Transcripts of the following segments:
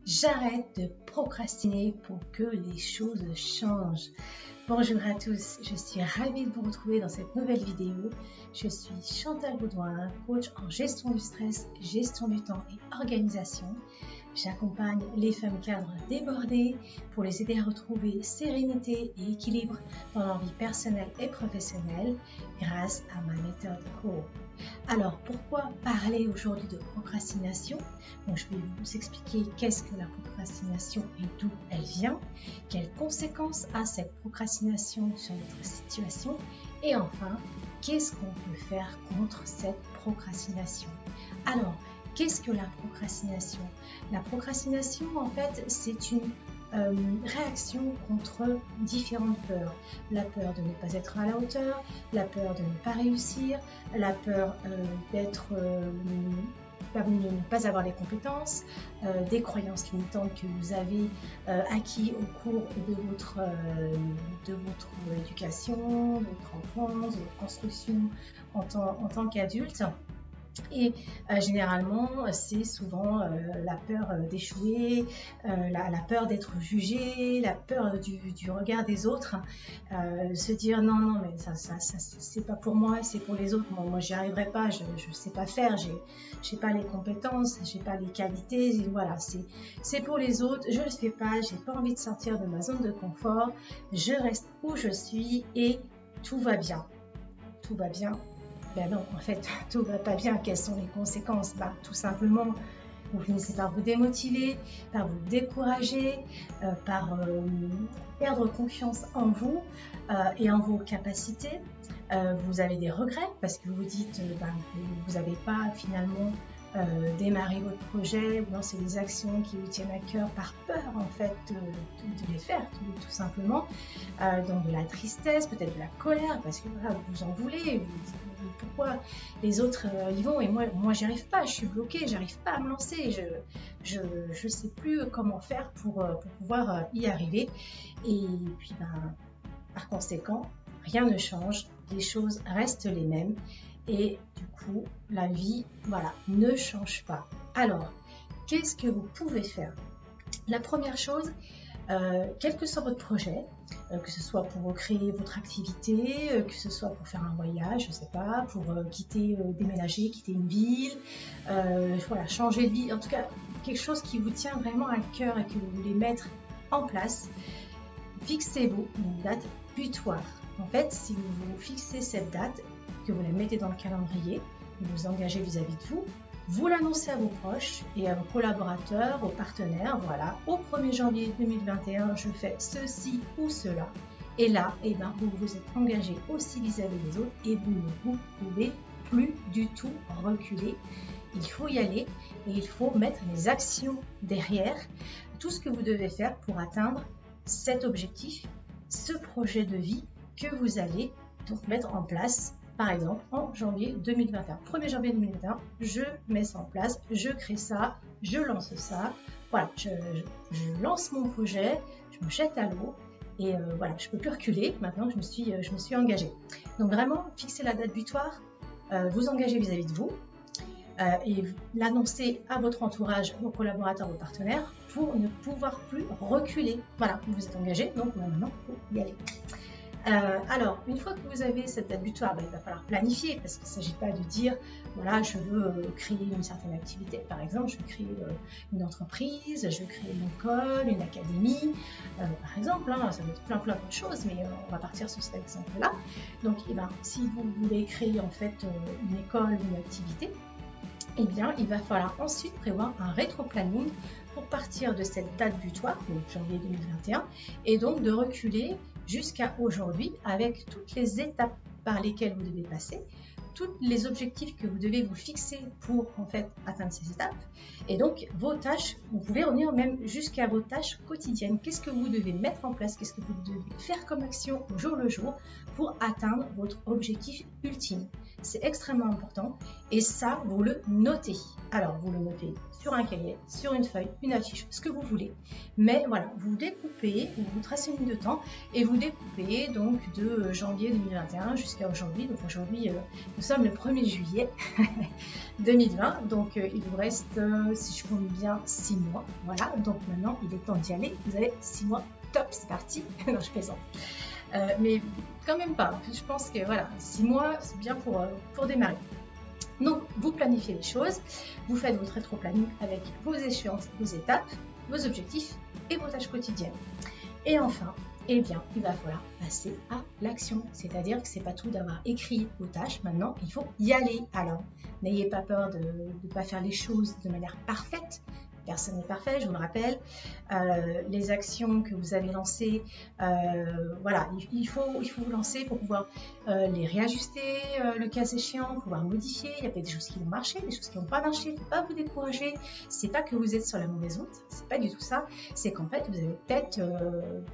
J'arrête de procrastiner pour que les choses changent. Bonjour à tous, je suis ravie de vous retrouver dans cette nouvelle vidéo. Je suis Chantal Baudouin, coach en gestion du stress, gestion du temps et organisation. J'accompagne les femmes cadres débordées pour les aider à retrouver sérénité et équilibre dans leur vie personnelle et professionnelle grâce à ma méthode CORE. Alors, pourquoi parler aujourd'hui de procrastination? Donc, je vais vous expliquer qu'est-ce que la procrastination et d'où elle vient, quelles conséquences a cette procrastination sur notre situation et enfin, qu'est-ce qu'on peut faire contre cette procrastination? Alors, qu'est-ce que la procrastination? La procrastination, en fait, c'est une réaction contre différentes peurs. La peur de ne pas être à la hauteur, la peur de ne pas réussir, la peur de ne pas avoir les compétences, des croyances limitantes que vous avez acquis au cours de votre éducation, de votre enfance, de votre construction en tant qu'adulte. Et généralement, c'est souvent la peur d'échouer, la peur d'être jugé, la peur du regard des autres, se dire non mais ça c'est pas pour moi, c'est pour les autres. Moi j'y arriverai pas, je sais pas faire, j'ai pas les compétences, j'ai pas les qualités, voilà, c'est pour les autres, je le fais pas, j'ai pas envie de sortir de ma zone de confort, je reste où je suis et tout va bien. Tout va bien. Ben non, en fait, tout va pas bien. Quelles sont les conséquences? Tout simplement, vous finissez par vous démotiver, par vous décourager, par perdre confiance en vous et en vos capacités. Vous avez des regrets parce que vous vous dites que vous n'avez pas finalement démarrer votre projet ou lancer des actions qui vous tiennent à cœur par peur en fait de les faire tout simplement. Donc de la tristesse, peut-être de la colère parce que voilà, vous en voulez, vous dites pourquoi les autres y vont et moi j'y arrive pas, je suis bloquée, j'arrive pas à me lancer, je sais plus comment faire pour pouvoir y arriver et puis par conséquent rien ne change, les choses restent les mêmes. Et du coup, la vie, voilà, ne change pas. Alors, qu'est-ce que vous pouvez faire? La première chose, quel que soit votre projet, que ce soit pour créer votre activité, que ce soit pour faire un voyage, je ne sais pas, pour déménager, quitter une ville, voilà, changer de vie, en tout cas, quelque chose qui vous tient vraiment à cœur et que vous voulez mettre en place, fixez-vous une date butoir. En fait, si vous fixez cette date, que vous la mettez dans le calendrier, vous vous engagez vis-à-vis de vous, vous l'annoncez à vos proches et à vos collaborateurs, vos partenaires, voilà, au 1er janvier 2021, je fais ceci ou cela. Et là, vous vous êtes engagé aussi vis-à-vis des autres et vous ne pouvez plus du tout reculer. Il faut y aller et il faut mettre les actions derrière, tout ce que vous devez faire pour atteindre cet objectif, ce projet de vie que vous allez donc mettre en place. Par exemple, en janvier 2021, 1er janvier 2021, je mets ça en place, je crée ça, je lance ça, voilà, je lance mon projet, je me jette à l'eau et voilà, je ne peux plus reculer, maintenant je me suis engagée. Donc vraiment, fixez la date butoir, vous engagez vis-à-vis de vous et l'annoncer à votre entourage, vos collaborateurs, vos partenaires pour ne pouvoir plus reculer. Voilà, vous vous êtes engagé, donc maintenant, il faut y aller. Alors, une fois que vous avez cette date butoir, il va falloir planifier parce qu'il ne s'agit pas de dire, voilà, je veux créer une certaine activité. Par exemple, je veux créer une entreprise, je veux créer une école, une académie, par exemple, ça va être plein de choses, mais on va partir sur cet exemple-là. Donc, si vous voulez créer en fait une école, une activité, il va falloir ensuite prévoir un rétro-planning pour partir de cette date butoir, donc janvier 2021, et donc de reculer jusqu'à aujourd'hui avec toutes les étapes par lesquelles vous devez passer, tous les objectifs que vous devez vous fixer pour en fait atteindre ces étapes et donc vos tâches, vous pouvez revenir même jusqu'à vos tâches quotidiennes. Qu'est-ce que vous devez mettre en place, qu'est-ce que vous devez faire comme action au jour le jour pour atteindre votre objectif ultime. C'est extrêmement important et ça, vous le notez. Alors, vous le notez sur un cahier, sur une feuille, une affiche, ce que vous voulez. Mais voilà, vous découpez, vous tracez une ligne de temps et vous découpez donc de janvier 2021 jusqu'à aujourd'hui. Donc aujourd'hui, nous sommes le 1er juillet 2020, donc il vous reste, si je compte bien, 6 mois. Voilà, donc maintenant il est temps d'y aller. Vous avez 6 mois, top, c'est parti. Non, je plaisante. Mais quand même pas. Je pense que voilà, 6 mois, c'est bien pour démarrer. Donc, vous planifiez les choses, vous faites votre rétro-planning avec vos échéances, vos étapes, vos objectifs et vos tâches quotidiennes. Et enfin, eh bien, il va falloir passer à l'action. C'est-à-dire que c'est pas tout d'avoir écrit vos tâches. Maintenant, il faut y aller. Alors, n'ayez pas peur de ne pas faire les choses de manière parfaite. Personne n'est parfait, je vous le rappelle. Les actions que vous avez lancées, voilà, il faut vous lancer pour pouvoir les réajuster, le cas échéant, pouvoir modifier. Il y a peut-être des choses qui vont marcher, des choses qui n'ont pas marché. Il ne faut pas vous décourager. C'est pas que vous êtes sur la mauvaise route, c'est pas du tout ça. C'est qu'en fait, vous avez peut-être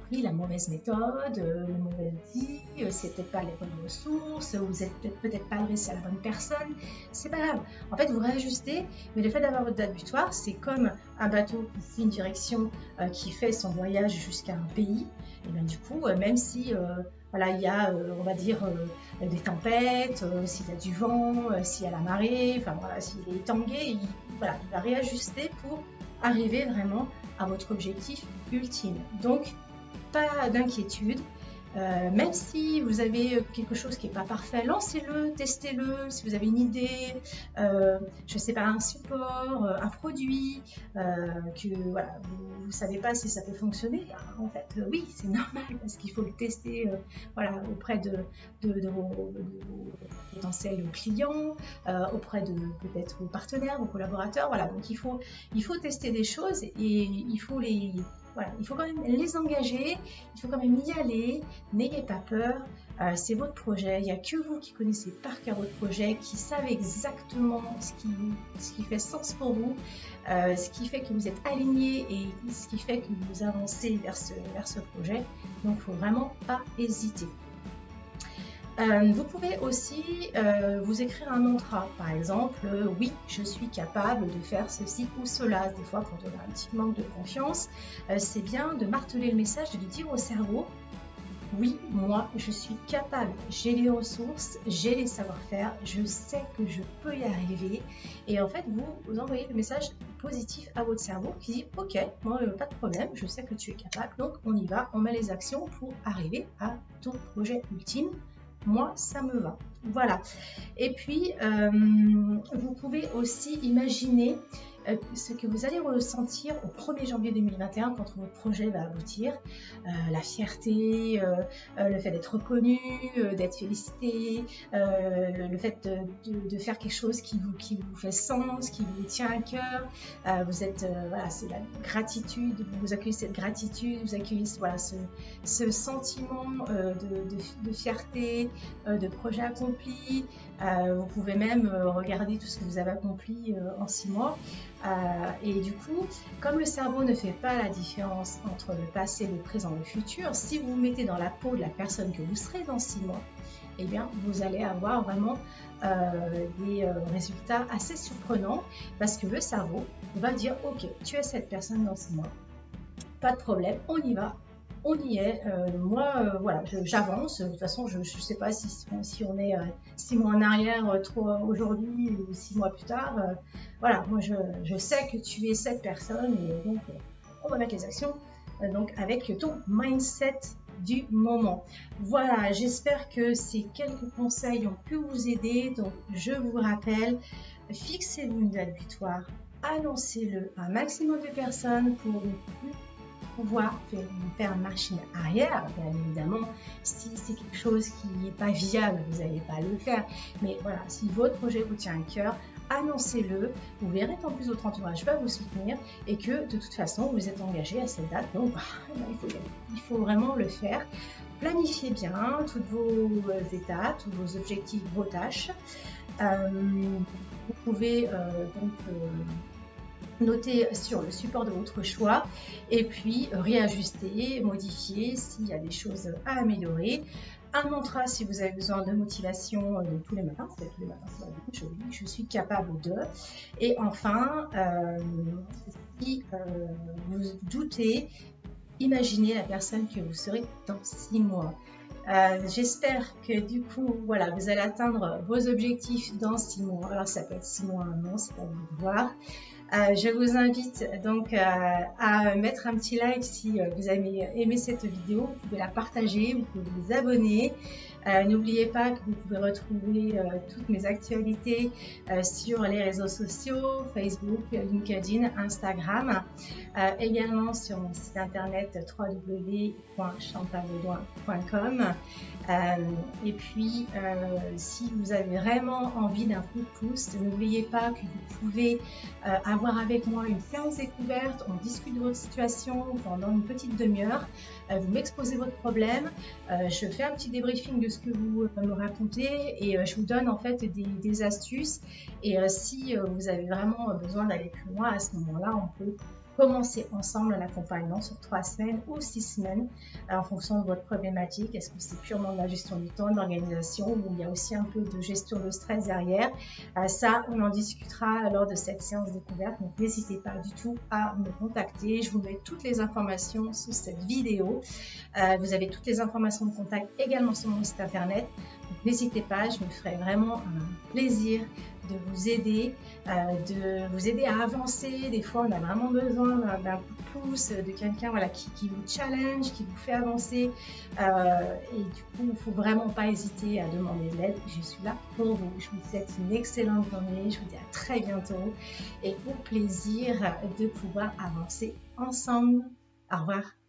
pris la mauvaise méthode, le mauvais outil, c'est peut-être pas les bonnes ressources, vous êtes peut-être pas adressé à la bonne personne. C'est pas grave. En fait, vous réajustez, mais le fait d'avoir votre date butoir, c'est comme un bateau qui suit une direction, qui fait son voyage jusqu'à un pays, et bien du coup, même si voilà, il y a, on va dire, des tempêtes, s'il y a du vent, s'il y a la marée, enfin voilà, s'il est tangué, voilà, il va réajuster pour arriver vraiment à votre objectif ultime. Donc, pas d'inquiétude. Même si vous avez quelque chose qui n'est pas parfait, lancez-le, testez-le. Si vous avez une idée, je ne sais pas, un support, un produit, que voilà, vous ne savez pas si ça peut fonctionner, en fait, oui, c'est normal parce qu'il faut le tester voilà, auprès de vos potentiels clients, auprès de peut-être vos partenaires, vos collaborateurs. Voilà, donc il faut tester des choses et il faut voilà, il faut quand même les engager, il faut quand même y aller, n'ayez pas peur, c'est votre projet, il n'y a que vous qui connaissez par cœur votre projet, qui savez exactement ce qui fait sens pour vous, ce qui fait que vous êtes aligné et ce qui fait que vous avancez vers ce projet, donc il ne faut vraiment pas hésiter. Vous pouvez aussi vous écrire un mantra, par exemple, oui, je suis capable de faire ceci ou cela. Des fois, quand on a un petit manque de confiance, c'est bien de marteler le message, de dire au cerveau, oui, moi, je suis capable, j'ai les ressources, j'ai les savoir-faire, je sais que je peux y arriver. Et en fait, vous envoyez le message positif à votre cerveau qui dit, ok, moi, pas de problème, je sais que tu es capable, donc on y va, on met les actions pour arriver à ton projet ultime. Moi, ça me va. Voilà. Et puis, vous pouvez aussi imaginer ce que vous allez ressentir au 1er janvier 2021 quand votre projet va aboutir. La fierté, le fait d'être reconnu, d'être félicité, le fait de faire quelque chose qui vous fait sens, qui vous tient à cœur. Vous êtes, voilà, c'est la gratitude, vous accueillez cette gratitude, vous accueillez voilà, ce sentiment de fierté, de projet accompli. Vous pouvez même regarder tout ce que vous avez accompli en 6 mois. Et du coup, comme le cerveau ne fait pas la différence entre le passé, le présent et le futur, si vous vous mettez dans la peau de la personne que vous serez dans 6 mois, eh bien, vous allez avoir vraiment des résultats assez surprenants parce que le cerveau va dire « Ok, tu es cette personne dans 6 mois, pas de problème, on y va. » On y est, moi voilà, j'avance, de toute façon je ne sais pas si on est 6 mois en arrière, aujourd'hui ou 6 mois plus tard, voilà, moi je sais que tu es cette personne et donc on va mettre les actions donc avec ton mindset du moment. Voilà, j'espère que ces quelques conseils ont pu vous aider, donc je vous rappelle, fixez-vous une date butoir, annoncez-le à un maximum de personnes pour ne plus pouvoir faire machine arrière. Bien évidemment, si c'est quelque chose qui n'est pas viable, vous n'allez pas le faire. Mais voilà, si votre projet vous tient à cœur, annoncez-le. Vous verrez qu'en plus votre entourage va vous soutenir et que de toute façon, vous êtes engagé à cette date. Donc, il faut vraiment le faire. Planifiez bien toutes vos étapes, tous vos objectifs, vos tâches. Vous pouvez donc noter sur le support de votre choix et puis réajuster, modifier s'il y a des choses à améliorer. Un mantra si vous avez besoin de motivation tous les matins, c'est tous les matins, je suis capable de. Et enfin, si vous doutez, imaginez la personne que vous serez dans 6 mois. J'espère que du coup, voilà, vous allez atteindre vos objectifs dans 6 mois. Alors ça peut être 6 mois, 1 an, c'est à vous de voir. Je vous invite donc à mettre un petit like si vous avez aimé cette vidéo. Vous pouvez la partager, vous pouvez vous abonner. N'oubliez pas que vous pouvez retrouver toutes mes actualités sur les réseaux sociaux, Facebook, LinkedIn, Instagram, également sur mon site internet www.chantalbaudouin.com. Et puis, si vous avez vraiment envie d'un coup de pouce, n'oubliez pas que vous pouvez avoir avec moi une séance découverte. On discute de votre situation pendant une petite demi-heure. Vous m'exposez votre problème. Je fais un petit débriefing de ce que vous me racontez et je vous donne en fait des astuces. Et si vous avez vraiment besoin d'aller plus loin, à ce moment-là, on peut commencer ensemble un accompagnement sur 3 semaines ou 6 semaines en fonction de votre problématique. Est-ce que c'est purement de la gestion du temps, de l'organisation, ou il y a aussi un peu de gestion de stress derrière? Ça, on en discutera lors de cette séance découverte. Donc, n'hésitez pas du tout à me contacter. Je vous mets toutes les informations sous cette vidéo. Vous avez toutes les informations de contact également sur mon site internet. Donc, n'hésitez pas, je me ferai vraiment un plaisir de vous aider à avancer. Des fois, on a vraiment besoin d'un coup de pouce, de quelqu'un voilà, qui vous challenge, qui vous fait avancer. Et du coup, il ne faut vraiment pas hésiter à demander de l'aide. Je suis là pour vous. Je vous souhaite une excellente journée. Je vous dis à très bientôt et au plaisir de pouvoir avancer ensemble. Au revoir.